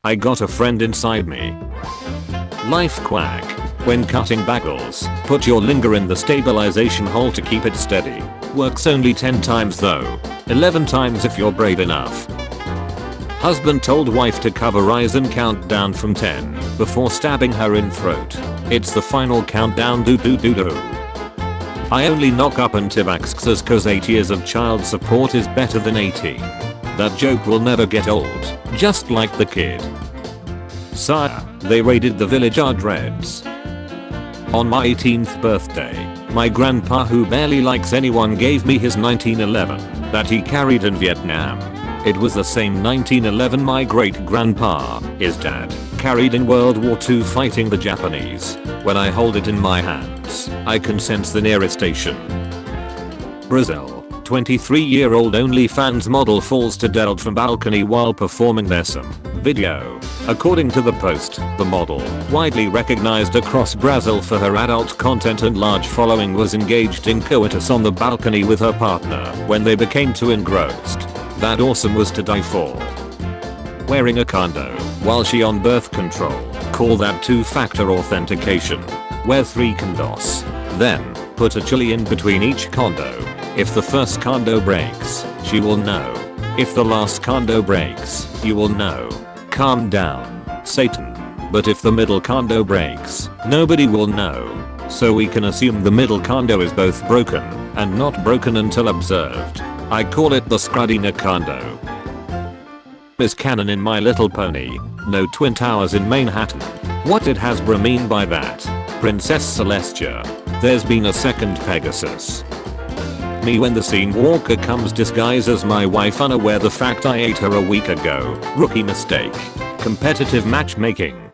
I got a friend inside me. Life quack. When cutting bagels, put your linger in the stabilization hole to keep it steady. Works only 10 times though. 11 times if you're brave enough. Husband told wife to cover eyes and count down from 10 before stabbing her in throat. It's the final countdown do do do do. I only knock up anti-vaxxers cause 8 years of child support is better than 18. That joke will never get old, just like the kid. Sire, they raided the village our dreads. On my 18th birthday, my grandpa who barely likes anyone gave me his 1911 that he carried in Vietnam. It was the same 1911 my great grandpa, his dad, carried in World War II fighting the Japanese. When I hold it in my hands, I can sense the nearest station. Brazil. 23-year-old OnlyFans model falls to death from balcony while performing their some video. According to the post, the model, widely recognized across Brazil for her adult content and large following, was engaged in coitus on the balcony with her partner when they became too engrossed. That awesome was to die for. Wearing a condo while she on birth control. Call that two-factor authentication. Wear 3 condos. Then, put a chili in between each condo. If the first condo breaks, she will know. If the last condo breaks, you will know. Calm down, Satan. But if the middle condo breaks, nobody will know. So we can assume the middle condo is both broken and not broken until observed. I call it the Scrudina condo. Miss Cannon in My Little Pony. No Twin Towers in Manhattan. What did Hasbro mean by that? Princess Celestia. There's been a second Pegasus. Me when the scene walker comes disguised as my wife unaware the fact I ate her a week ago. Rookie mistake. Competitive matchmaking.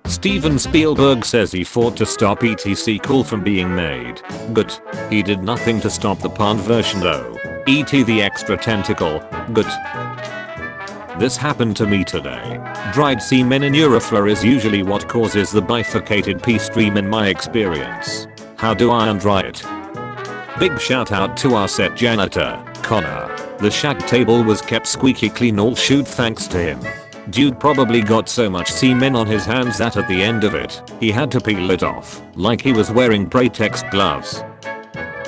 Steven Spielberg says he fought to stop E.T. sequel from being made. Good. He did nothing to stop the pond version though. E.T. the extra tentacle. Good. This happened to me today. Dried semen in urethra is usually what causes the bifurcated pee stream in my experience. How do I undry it? Big shout out to our set janitor, Connor. The shag table was kept squeaky clean all shoot thanks to him. Dude probably got so much semen on his hands that at the end of it, he had to peel it off, like he was wearing Pratex gloves.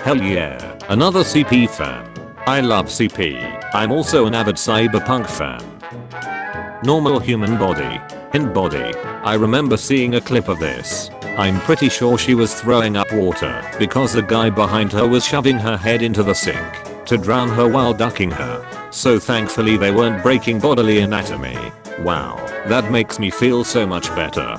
Hell yeah, another CP fan. I love CP. I'm also an avid cyberpunk fan. Normal human body. In body. I remember seeing a clip of this. I'm pretty sure she was throwing up water because the guy behind her was shoving her head into the sink to drown her while ducking her. So thankfully they weren't breaking bodily anatomy. Wow, that makes me feel so much better.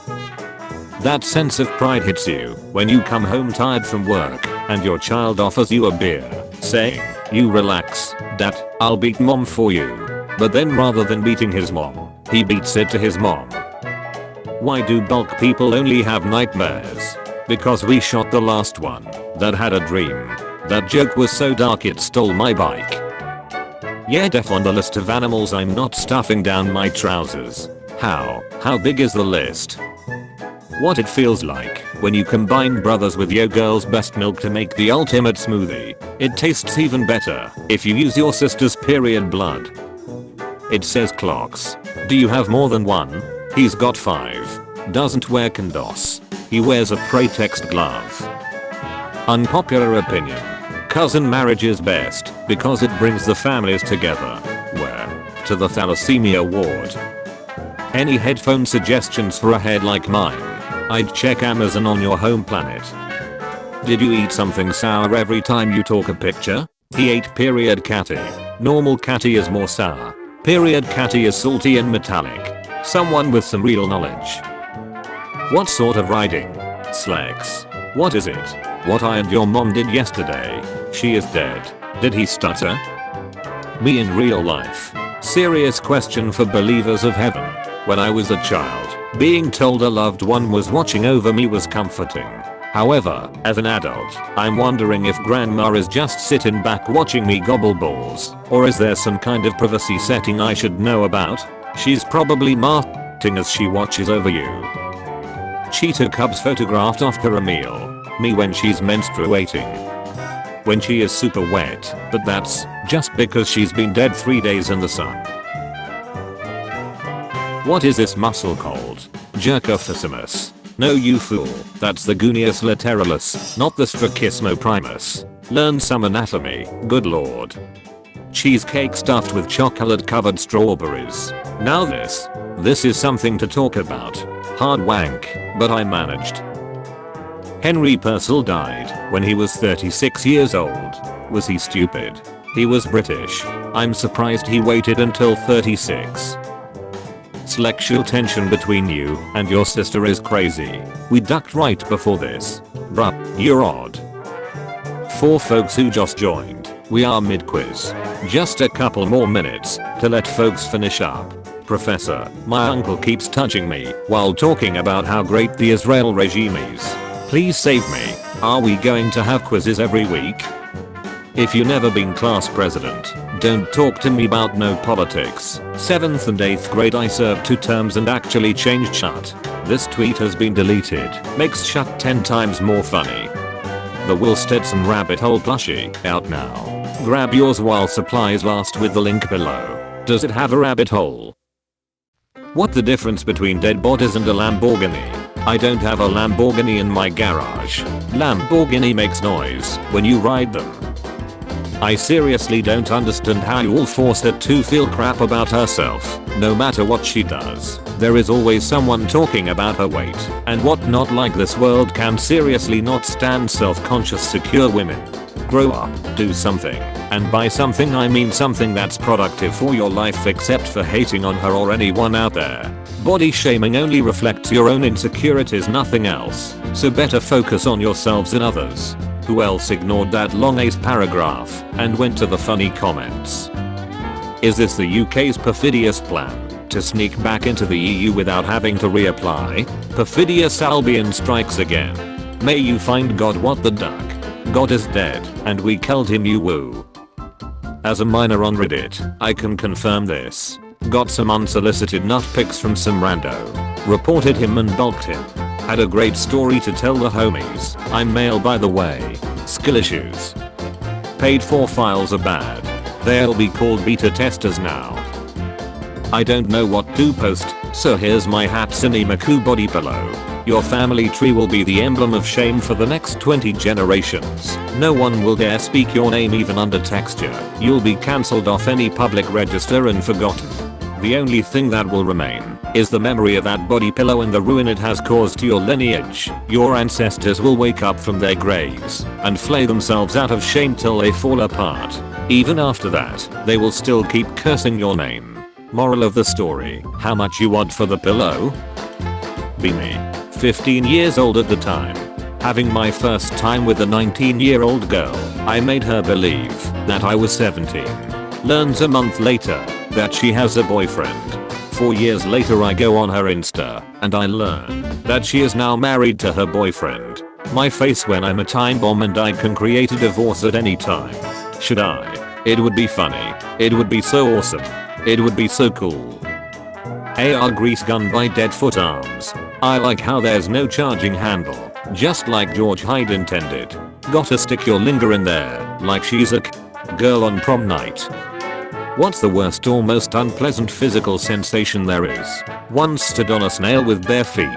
That sense of pride hits you when you come home tired from work and your child offers you a beer, saying, "You relax, Dad, I'll beat mom for you." But then rather than beating his mom, he beats it to his mom. Why do bulk people only have nightmares? Because we shot the last one that had a dream. That joke was so dark it stole my bike. Yeah, def on the list of animals I'm not stuffing down my trousers. How big is the list? What it feels like when you combine brothers with your girl's best milk to make the ultimate smoothie. It tastes even better if you use your sister's period blood. It says clocks. Do you have more than one? He's got 5. Doesn't wear condos. He wears a Pratex glove. Unpopular opinion. Cousin marriage is best because it brings the families together. Where? To the thalassemia ward. Any headphone suggestions for a head like mine? I'd check Amazon on your home planet. Did you eat something sour every time you talk a picture? He ate period catty. Normal catty is more sour. Period catty is salty and metallic. Someone with some real knowledge. What sort of riding? Slacks. What is it? What I and your mom did yesterday. She is dead. Did he stutter? Me in real life. Serious question for believers of heaven. When I was a child, being told a loved one was watching over me was comforting. However, as an adult, I'm wondering if grandma is just sitting back watching me gobble balls, or is there some kind of privacy setting I should know about? She's probably marketing as she watches over you. Cheetah cubs photographed after a meal. Me when she's menstruating. When she is super wet, but that's just because she's been dead 3 days in the sun. What is this muscle called? Jerkophysimus. No you fool, that's the gunius lateralis, not the strachysmoprimus. Learn some anatomy, good lord. Cheesecake stuffed with chocolate covered strawberries. Now this is something to talk about. Hard wank, but I managed. Henry Purcell died when he was 36 years old. Was he stupid? He was British. I'm surprised he waited until 36. Sexual tension between you and your sister is crazy. We ducked right before this. Bruh, you're odd. For folks who just joined, we are mid-quiz. Just a couple more minutes to let folks finish up. Professor, my uncle keeps touching me while talking about how great the Israel regime is. Please save me. Are we going to have quizzes every week? If you never been class president, don't talk to me about no politics. 7th and 8th grade I served 2 terms and actually changed shut. This tweet has been deleted. Makes shut 10 times more funny. The Will Stetson rabbit hole plushie out now. Grab yours while supplies last with the link below. Does it have a rabbit hole? What the difference between dead bodies and a Lamborghini? I don't have a Lamborghini in my garage. Lamborghini makes noise when you ride them. I seriously don't understand how you all force her to feel crap about herself. No matter what she does, there is always someone talking about her weight and whatnot. Like this world can seriously not stand self-conscious secure women. Grow up, do something, and by something I mean something that's productive for your life except for hating on her or anyone out there. Body shaming only reflects your own insecurities, nothing else, so better focus on yourselves and others. Who else ignored that long ace paragraph and went to the funny comments? Is this the UK's perfidious plan to sneak back into the EU without having to reapply? Perfidious Albion strikes again. May you find God. What the duck? God is dead and we killed him, you woo. As a miner on Reddit, I can confirm this. Got some unsolicited nut pics from some rando. Reported him and bulked him. Had a great story to tell the homies. I'm male by the way. Skill issues. Paid for files are bad. They'll be called beta testers now. I don't know what to post, so here's my Hatsune Miku body pillow. Your family tree will be the emblem of shame for the next 20 generations. No one will dare speak your name even under texture. You'll be cancelled off any public register and forgotten. The only thing that will remain is the memory of that body pillow and the ruin it has caused to your lineage. Your ancestors will wake up from their graves and flay themselves out of shame till they fall apart. Even after that, they will still keep cursing your name. Moral of the story, how much you want for the pillow? Be me. 15 years old at the time. Having my first time with a 19-year-old girl, I made her believe that I was 17. Learns a month later that she has a boyfriend. 4 years later I go on her Insta and I learn that she is now married to her boyfriend. My face when I'm a time bomb and I can create a divorce at any time. Should I? It would be funny. It would be so awesome. It would be so cool. AR grease gun by Deadfoot Arms. I like how there's no charging handle, just like George Hyde intended. Gotta stick your linger in there, like she's a girl on prom night. What's the worst or most unpleasant physical sensation there is? Once stood on a snail with bare feet.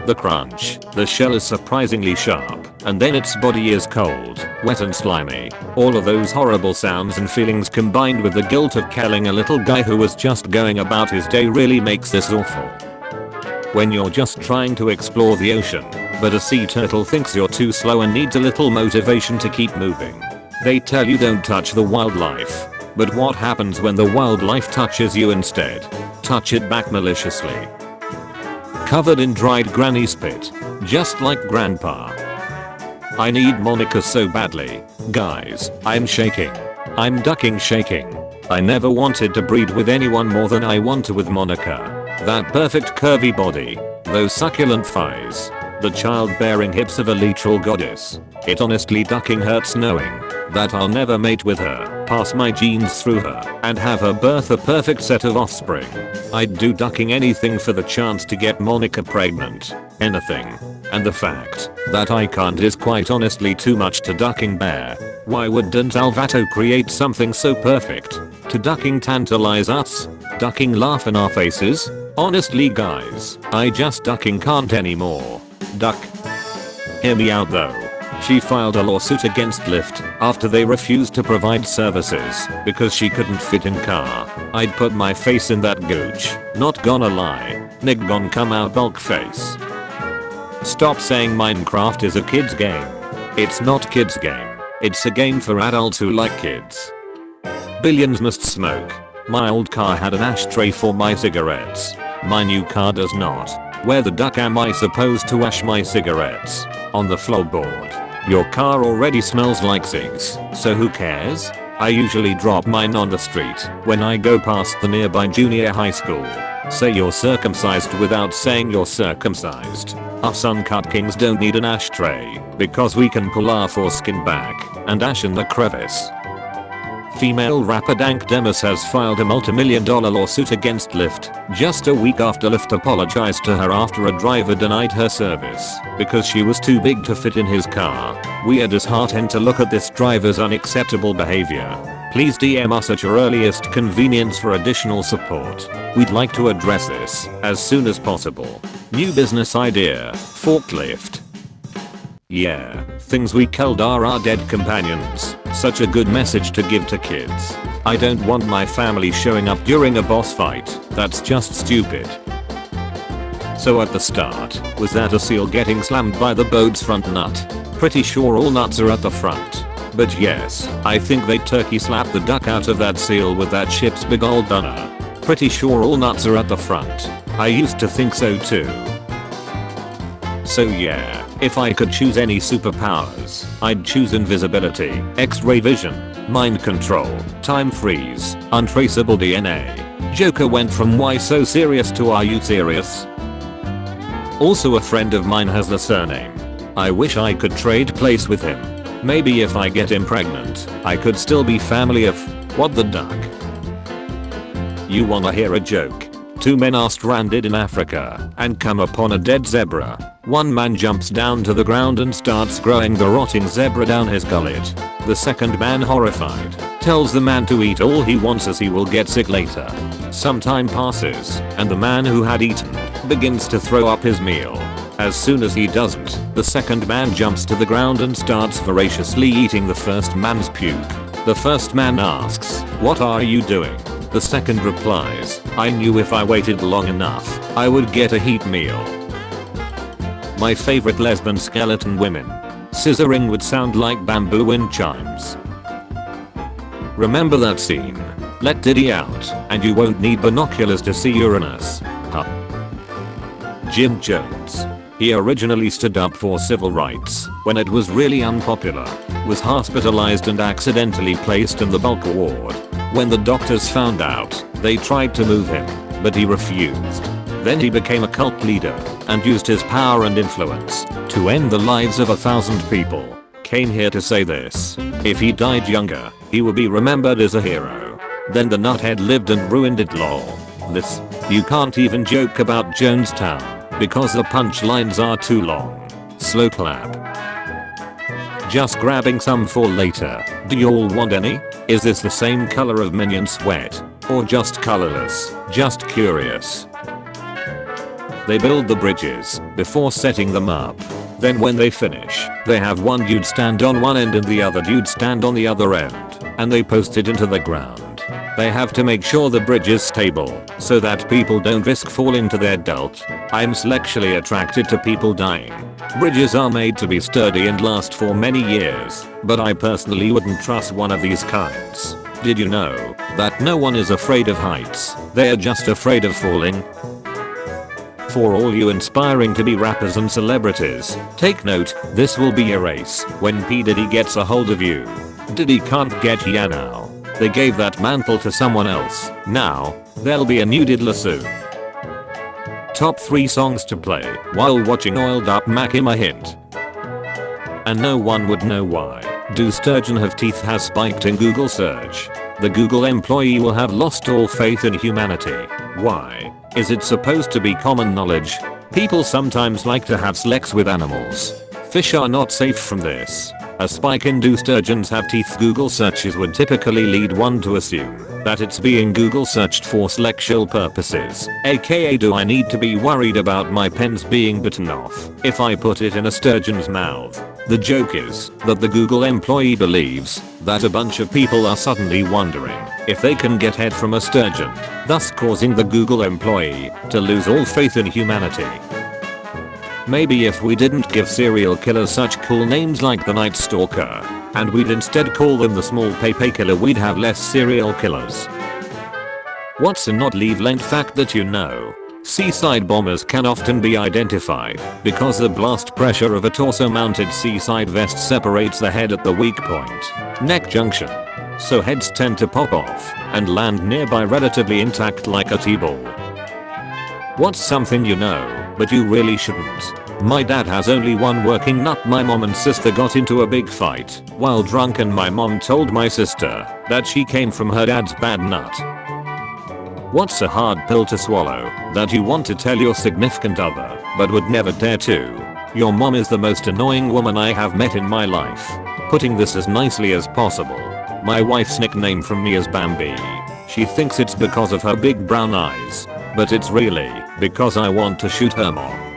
The crunch, the shell is surprisingly sharp, and then its body is cold, wet and slimy. All of those horrible sounds and feelings combined with the guilt of killing a little guy who was just going about his day really makes this awful. When you're just trying to explore the ocean, but a sea turtle thinks you're too slow and needs a little motivation to keep moving. They tell you don't touch the wildlife. But what happens when the wildlife touches you instead? Touch it back maliciously. Covered in dried granny spit, just like grandpa. I need Monica so badly. Guys, I'm shaking. I'm ducking shaking. I never wanted to breed with anyone more than I want to with Monica. That perfect curvy body, those succulent thighs, the childbearing hips of a literal goddess. It honestly ducking hurts knowing that I'll never mate with her, pass my genes through her, and have her birth a perfect set of offspring. I'd do ducking anything for the chance to get Monica pregnant. Anything. And the fact that I can't is quite honestly too much to ducking bear. Why wouldn't Alvato create something so perfect to ducking tantalize us? Ducking laugh in our faces? Honestly guys, I just ducking can't anymore. Duck. Hear me out though. She filed a lawsuit against Lyft after they refused to provide services because she couldn't fit in car. I'd put my face in that gooch, not gonna lie. Nick gon' come out bulk face. Stop saying Minecraft is a kid's game. It's not kid's game. It's a game for adults who like kids. Billions must smoke. My old car had an ashtray for my cigarettes. My new car does not. Where the duck am I supposed to ash my cigarettes? On the floorboard. Your car already smells like cigs, so who cares? I usually drop mine on the street when I go past the nearby junior high school. Say you're circumcised without saying you're circumcised. Us uncut kings don't need an ashtray because we can pull our foreskin back and ash in the crevice. Female rapper Dank Dose has filed a multi-million-dollar lawsuit against Lyft just a week after Lyft apologized to her after a driver denied her service because she was too big to fit in his car. We are disheartened to look at this driver's unacceptable behavior. Please DM us at your earliest convenience for additional support. We'd like to address this as soon as possible. New business idea, forklift. Yeah, things we killed are our dead companions. Such a good message to give to kids. I don't want my family showing up during a boss fight. That's just stupid. So at the start, was that a seal getting slammed by the boat's front nut? Pretty sure all nuts are at the front. But yes, I think they turkey slapped the duck out of that seal with that ship's big old dunner. Pretty sure all nuts are at the front. I used to think so too. So yeah, if I could choose any superpowers, I'd choose invisibility, X-ray vision, mind control, time freeze, untraceable DNA. Joker went from why so serious to are you serious? Also a friend of mine has the surname. I wish I could trade place with him. Maybe if I get him pregnant, I could still be family of what the duck. You wanna hear a joke? Two men are stranded in Africa and come upon a dead zebra. One man jumps down to the ground and starts growing the rotting zebra down his gullet. The second man, horrified, tells the man to eat all he wants as he will get sick later. Some time passes and the man who had eaten begins to throw up his meal. As soon as he doesn't, the second man jumps to the ground and starts voraciously eating the first man's puke. The first man asks, "What are you doing?" The second replies, "I knew if I waited long enough, I would get a heat meal." My favorite lesbian skeleton women. Scissoring would sound like bamboo wind chimes. Remember that scene? Let Diddy out, and you won't need binoculars to see Uranus. Huh. Jim Jones. He originally stood up for civil rights when it was really unpopular, was hospitalized and accidentally placed in the bulk ward. When the doctors found out, they tried to move him, but he refused. Then he became a cult leader and used his power and influence to end the lives of 1,000 people. Came here to say this: if he died younger, he would be remembered as a hero. Then the nuthead lived and ruined it lol. This, you can't even joke about Jonestown because the punchlines are too long. Slow clap. Just grabbing some for later. Do y'all want any? Is this the same color of minion sweat? Or just colorless? Just curious. They build the bridges before setting them up. Then when they finish, they have one dude stand on one end and the other dude stand on the other end, and they post it into the ground. They have to make sure the bridge is stable so that people don't risk falling to their death. I'm sexually attracted to people dying. Bridges are made to be sturdy and last for many years, but I personally wouldn't trust one of these kinds. Did you know that no one is afraid of heights? They are just afraid of falling. For all you inspiring to be rappers and celebrities, take note, this will be a race when P. Diddy gets a hold of you. Diddy can't get ya now. They gave that mantle to someone else. Now, there'll be a new Diddler soon. Top 3 songs to play while watching Oiled Up Mac. A hint. And no one would know why. Do sturgeon have teeth has spiked in Google search. The Google employee will have lost all faith in humanity. Why? Is it supposed to be common knowledge? People sometimes like to have sex with animals. Fish are not safe from this. A spike in do sturgeons have teeth Google searches would typically lead one to assume. that it's being Google searched for sexual purposes, aka do I need to be worried about my pens being bitten off if I put it in a sturgeon's mouth? The joke is that the Google employee believes that a bunch of people are suddenly wondering if they can get head from a sturgeon, thus causing the Google employee to lose all faith in humanity. Maybe if we didn't give serial killers such cool names like the Night Stalker, and we'd instead call them the Small Pepe Killer, we'd have less serial killers. What's a not leave length fact that you know? Seaside bombers can often be identified because the blast pressure of a torso-mounted seaside vest separates the head at the weak point, neck junction. So heads tend to pop off and land nearby relatively intact like a T-ball. What's something you know, but you really shouldn't? My dad has only one working nut. My mom and sister got into a big fight while drunk and my mom told my sister that she came from her dad's bad nut. What's a hard pill to swallow that you want to tell your significant other but would never dare to? Your mom is the most annoying woman I have met in my life. Putting this as nicely as possible, my wife's nickname from me is Bambi. She thinks it's because of her big brown eyes, but it's really because I want to shoot her mom.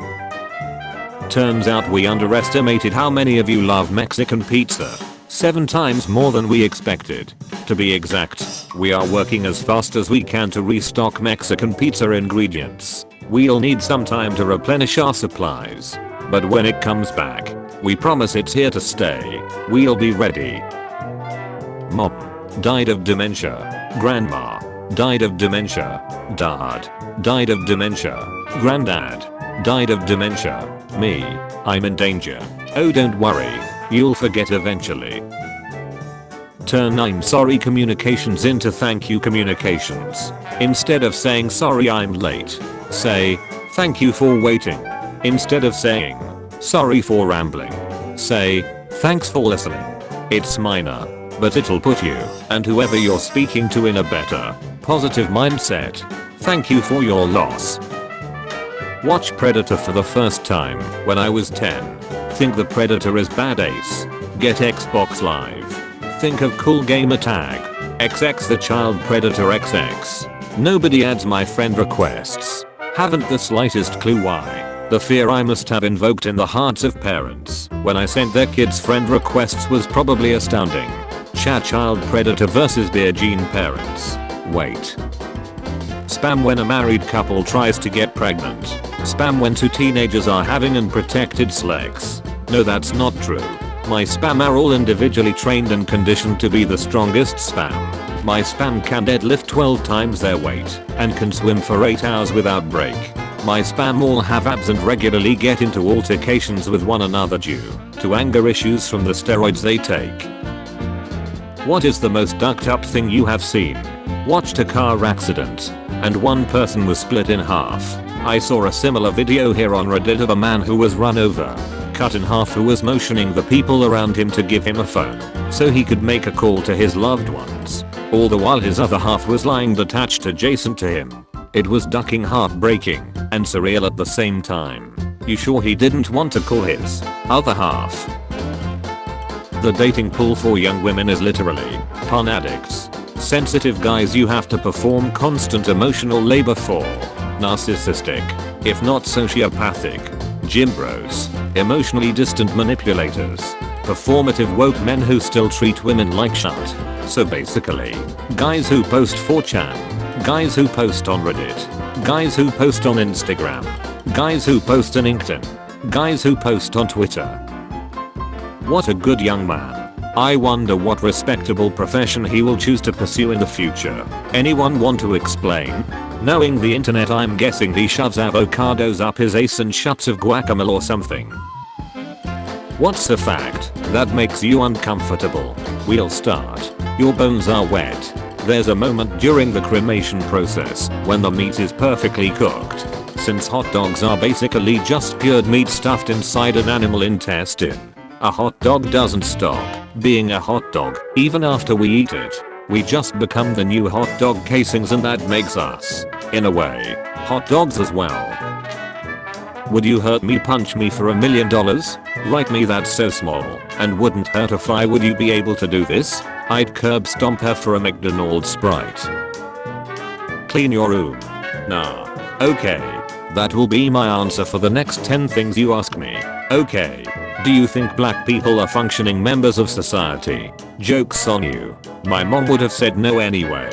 Turns out we underestimated how many of you love Mexican pizza. 7 times more than we expected. To be exact, we are working as fast as we can to restock Mexican pizza ingredients. We'll need some time to replenish our supplies, but when it comes back, we promise it's here to stay. We'll be ready. Mom died of dementia. Grandma died of dementia. Dad died of dementia. Granddad died of dementia. Me, I'm in danger. Oh, don't worry, you'll forget eventually. Turn I'm sorry communications into thank you communications. Instead of saying sorry I'm late, say thank you for waiting. Instead of saying sorry for rambling, say thanks for listening. It's minor, but it'll put you and whoever you're speaking to in a better, positive mindset. Thank you for your loss. Watch Predator for the first time when I was 10. Think the Predator is badass. Get Xbox Live. Think of cool gamer tag. XX the child Predator XX. Nobody adds my friend requests. Haven't the slightest clue why. The fear I must have invoked in the hearts of parents when I sent their kids friend requests was probably astounding. Chat child Predator versus Dear Gene parents. Wait. Spam when a married couple tries to get pregnant. Spam when 2 teenagers are having unprotected sex. No, that's not true. My spam are all individually trained and conditioned to be the strongest spam. My spam can deadlift 12 times their weight and can swim for 8 hours without break. My spam all have abs and regularly get into altercations with one another due to anger issues from the steroids they take. What is the most ducked up thing you have seen? Watched a car accident and one person was split in half. I saw a similar video here on Reddit of a man who was run over, cut in half, who was motioning the people around him to give him a phone so he could make a call to his loved ones, all the while his other half was lying detached adjacent to him. It was ducking, heartbreaking, and surreal at the same time. You sure he didn't want to call his other half? The dating pool for young women is literally porn addicts. Sensitive guys you have to perform constant emotional labor for. Narcissistic, if not sociopathic, gym bros, emotionally distant manipulators, performative woke men who still treat women like shit. So basically, guys who post 4chan, guys who post on Reddit, guys who post on Instagram, guys who post on LinkedIn, guys who post on Twitter. What a good young man. I wonder what respectable profession he will choose to pursue in the future. Anyone want to explain? Knowing the internet, I'm guessing he shoves avocados up his ace and shots of guacamole or something. What's a fact that makes you uncomfortable? We'll start. Your bones are wet. There's a moment during the cremation process when the meat is perfectly cooked. Since hot dogs are basically just cured meat stuffed inside an animal intestine, a hot dog doesn't stop being a hot dog even after we eat it. We just become the new hot dog casings, and that makes us, in a way, hot dogs as well. Would you hurt me, punch me for $1 million? Write me, that's so small and wouldn't hurt a fly. Would you be able to do this? I'd curb stomp her for a McDonald's Sprite. Clean your room. Nah. Okay. That will be my answer for the next 10 things you ask me. Okay. Do you think black people are functioning members of society? Joke's on you. My mom would have said no anyway.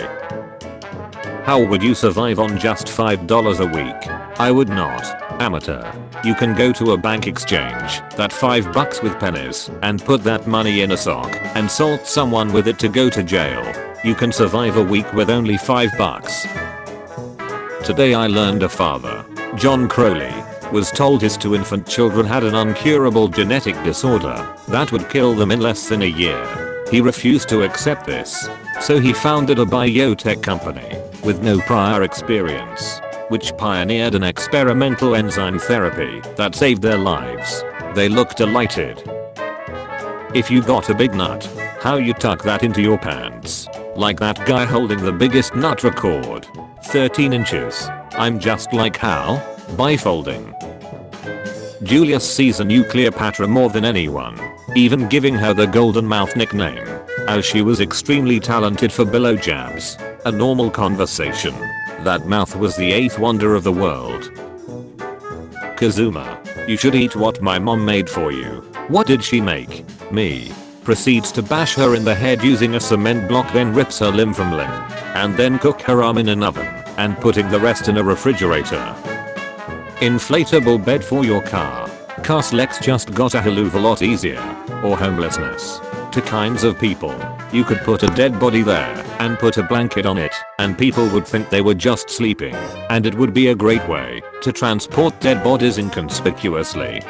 How would you survive on just $5 a week? I would not. Amateur. You can go to a bank exchange that $5 with pennies and put that money in a sock and salt someone with it to go to jail. You can survive a week with only $5. Today I learned a father, John Crowley, was told his 2 infant children had an incurable genetic disorder that would kill them in less than a year. He refused to accept this, so he founded a biotech company with no prior experience, which pioneered an experimental enzyme therapy that saved their lives. They looked delighted. If you got a big nut, how you tuck that into your pants? Like that guy holding the biggest nut record. 13 inches. I'm just like how? By folding. Julius Caesar knew Cleopatra more than anyone, even giving her the Golden Mouth nickname, as she was extremely talented for blowjobs, a normal conversation. That mouth was the 8th wonder of the world. Kazuma, you should eat what my mom made for you. What did she make? Me. Proceeds to bash her in the head using a cement block, then rips her limb from limb, and then cook her arm in an oven, and putting the rest in a refrigerator. Inflatable bed for your car. Carslex just got a hell of a lot easier. Or homelessness. To kinds of people. You could put a dead body there and put a blanket on it and people would think they were just sleeping, and it would be a great way to transport dead bodies inconspicuously.